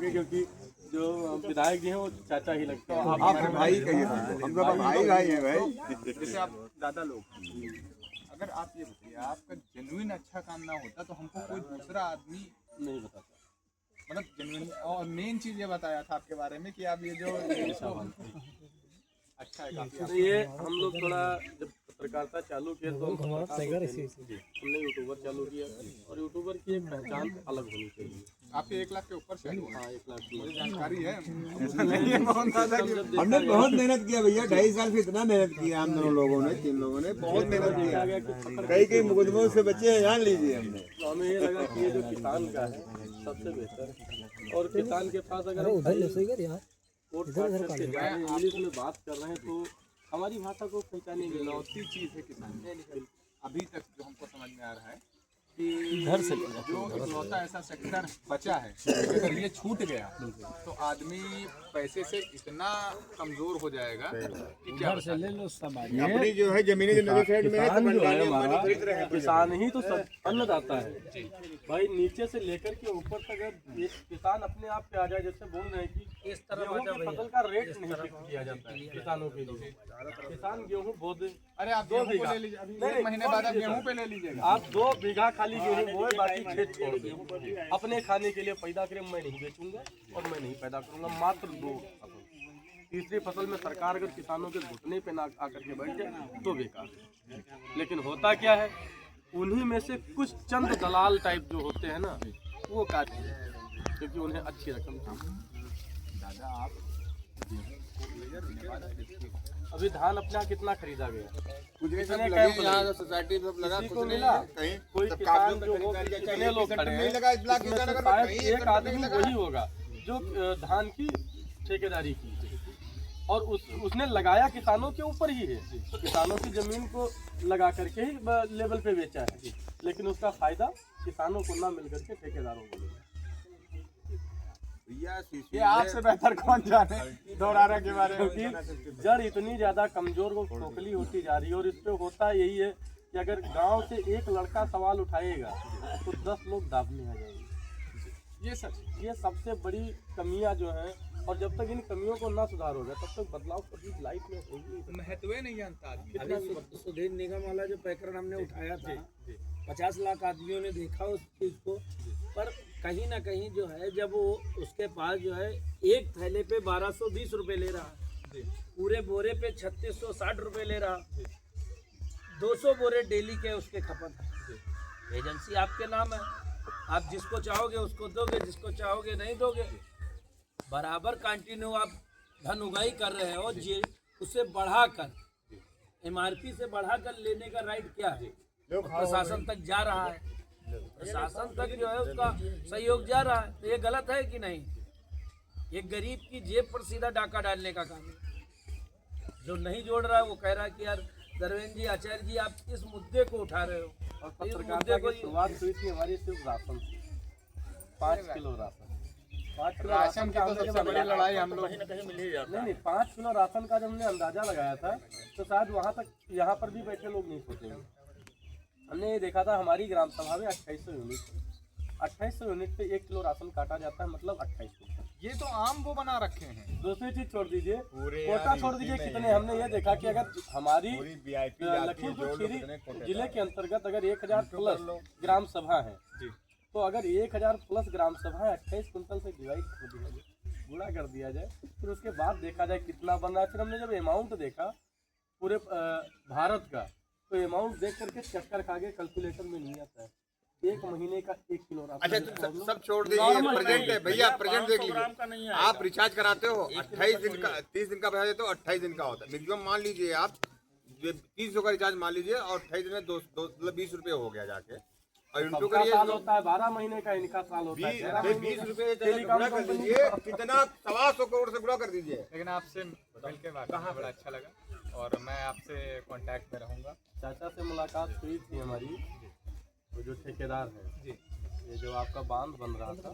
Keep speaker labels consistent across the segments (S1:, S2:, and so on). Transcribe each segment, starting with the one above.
S1: गई, क्योंकि जो विधायक जी हैं वो चाचा ही लगते हैं।
S2: आप भाई कहिए, हम तो भाई भाई हैं भाई।
S3: जैसे आप दादा लोग, अगर आप ये बताइए आपका जेन्युइन अच्छा काम ना होता तो हमको कोई दूसरा आदमी
S1: नहीं बताता,
S3: मतलब जेन्युइन। और मेन चीज ये बताया था आपके बारे में कि आप ये जो अच्छा है काफी।
S1: तो ये हम लोग थोड़ा जब पत्रकारिता चालू किए तो हमने यूट्यूबर चालू किया, और यूट्यूबर की एक पहचान अलग होनी चाहिए।
S3: आपके 1 लाख के ऊपर से
S1: हाँ, 1 लाख की
S3: मुझे जानकारी है।
S2: हमने बहुत मेहनत किया भैया, 2.5 साल से इतना मेहनत किया हम दोनों लोगों ने, 3 लोगों ने बहुत मेहनत किया। कई मुकदमों से बचे हैं, जान लीजिए हमने।
S1: तो हमें ये लगा कि ये जो किसान का है सबसे बेहतर, और किसान के पास अगर हम कोर्ट काट करके जा रहे हैं, इंग्लिश में बात कर रहे हैं तो हमारी भाषा को पहचानेंगे।
S3: इकलौती चीज है किसान अभी तक जो हमको समझ में आ रहा है कि घर से जो इकलौता ऐसा सेक्टर बचा है, अगर ये छूट गया तो आदमी पैसे से इतना कमजोर हो जाएगा कि क्या
S4: से ले लो सब
S2: अपनी जो है जमीनी जो नदी साइड में है, तो मंडाली अंबानी खरीद रहे हैं।
S1: किसान ही तो सब अन्नदाता है भाई, नीचे से लेकर के ऊपर तक। अगर एक किसान अपने आप पे आ जाए, जैसे बोल रहे हैं कि इस तरह की फसल का रेट नहीं फिक्स किया जाता है किसानों के लिए। किसान गेहूं बो दे,
S3: अरे आप 2 बीघा ले लीजिए, अभी 1 महीने बाद आप गेहूं पे ले लीजिएगा।
S1: आप 2 बीघा खाली गेहूं बोए, बाकी खेत छोड़ दे, अपने खाने के लिए पैदा करें। मैं नहीं बेचूंगा और मैं नहीं पैदा करूंगा, मात्र 2 फसल। तीसरी फसल में सरकार अगर किसानों के घुटने पे ना आकर के बैठ जाए तो बेकार है। लेकिन होता क्या है, उन्हीं में से कुछ चंद दलाल टाइप जो होते हैं ना, वो काटते हैं क्योंकि उन्हें अच्छी रकम चाहिए।
S3: दादा आप
S1: अभी धान अपना कितना खरीदा गया,
S2: कुछ नहीं, सब
S1: कितने
S2: लगे
S1: कैंप
S2: यहाँ
S1: लगे?
S2: सोसाइटी में सब लगा,
S1: किसी
S2: कुछ
S1: को
S2: नहीं
S1: मिला?
S2: कहीं
S1: कोई
S2: सब
S1: किसान
S2: काफी
S1: जो हो,
S2: खरीदारी
S1: कितने
S2: चाहिए,
S1: लोग
S2: सेंटर
S1: खड़े
S2: में
S1: हैं,
S2: लगा, इस ब्लॉक
S1: इसमें से
S2: किसान
S1: शायद
S2: कहीं
S1: एक
S2: सेंटर
S1: आदमी
S2: नहीं लगा।
S1: वही होगा जो धान की ठेकेदारी की, और उसने लगाया किसानों के ऊपर ही है। तो किसानों की जमीन को लगा करके ही लेवल पे बेचा है, लेकिन उसका फायदा किसानों को ना मिल करके ठेकेदारों को मिला।
S3: ये आपसे बेहतर कौन जाने दोबारा के बारे में।
S1: क्योंकि जड़ इतनी ज्यादा कमजोर वो खोखली होती जा रही है, और इस पे होता यही है कि अगर गांव से एक लड़का सवाल उठाएगा तो 10 लोग दाबने आ जाएंगे।
S3: ये सच,
S1: ये सबसे बड़ी कमियां जो है, और जब तक इन कमियों को ना सुधार होगा तब तक बदलाव कभी लाइफ में होगी नहीं।
S3: महत्व नहीं जानता आदमी।
S4: अभी सुधीर निगम वाला जो प्रकरण हमने उठाया था, 50 लाख आदमियों ने देखा उस चीज को, पर कहीं ना कहीं जो है जब वो उसके पास जो है एक थैले पे 1220 रुपए ले रहा, पूरे बोरे पे 3660 रुपए ले रहा, 200 बोरे डेली के उसके खपत है। एजेंसी आपके नाम है, आप जिसको चाहोगे उसको दोगे, जिसको चाहोगे नहीं दोगे। बराबर कंटिन्यू आप धन उगाई कर रहे हो, जी उससे बढ़ाकर MRP से बढ़ाकर लेने का राइट क्या है? प्रशासन तक जा रहा है, प्रशासन तक जो है उसका सहयोग जा रहा है, तो ये गलत है कि नहीं? एक गरीब की जेब पर सीधा डाका डालने का काम है। जो नहीं जोड़ रहा है वो कह रहा है कि यार दरवेन जी, आचार्य जी, आप इस मुद्दे को उठा रहे हो।
S1: और पत्रकारिता की शुरुआत हुई थी हमारी सिर्फ राशन से, 5 किलो राशन। 5 किलो
S3: राशन की तो सबसे बड़ी लड़ाई हम लोग,
S1: नहीं 5 किलो राशन का जब हमने अंदाजा लगाया था तो शायद वहाँ तक यहाँ पर भी बैठे लोग नहीं सोचेंगे। हमने ये देखा था हमारी ग्राम सभा में 2800 यूनिट, 2800 यूनिट पे 1 किलो राशन काटा जाता है, मतलब 28 किलो।
S3: ये तो आम वो बना रखे हैं।
S1: दूसरी चीज छोड़ दीजिए, कोटा छोड़ दीजिए, कितने हमने ये देखा कि अगर हमारी लखीमपुर खीरी जिले के अंतर्गत अगर 1000 प्लस ग्राम सभा है, तो अगर 1000 प्लस ग्राम सभा 28 कुंटल से डिवाइड कर दिया जाए, गुणा कर दिया जाए, फिर उसके बाद देखा जाए कितना बन रहा है। फिर हमने जब अमाउंट देखा पूरे भारत का, तो अमाउंट देख करके चक्कर खा गए, कैलकुलेशन में नहीं आता है। 1 महीने का 1 किलो राशन।
S2: अच्छा सब छोड़ दीजिए, प्रेजेंट है भैया, प्रेजेंट देख लीजिए। आप रिचार्ज कराते हो 28 दिन का, 30 दिन का बता देते हो, 28 दिन का होता है मैक्सिमम। मान लीजिए आप 300 का रिचार्ज मान लीजिए, और 28 दिन में 20 रुपये हो गया जाके, और इनको करिए
S1: साल होता है 12 महीने का, इनका साल होता है
S2: 20 रुपये गुणा कर दीजिए, कितना 125 करोड़ से गुणा कर दीजिए।
S3: लेकिन आपसे मिलकर वाकई बड़ा अच्छा लगा, और मैं आपसे कांटेक्ट में रहूँगा।
S1: चाचा से मुलाकात हुई थी हमारी, वो जो ठेकेदार है जी, ये जो आपका बांध बन रहा था,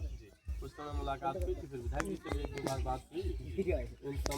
S1: उस समय मुलाकात हुई थी। फिर विधायक जी से भी 1-2 बार बात हुई। इन समय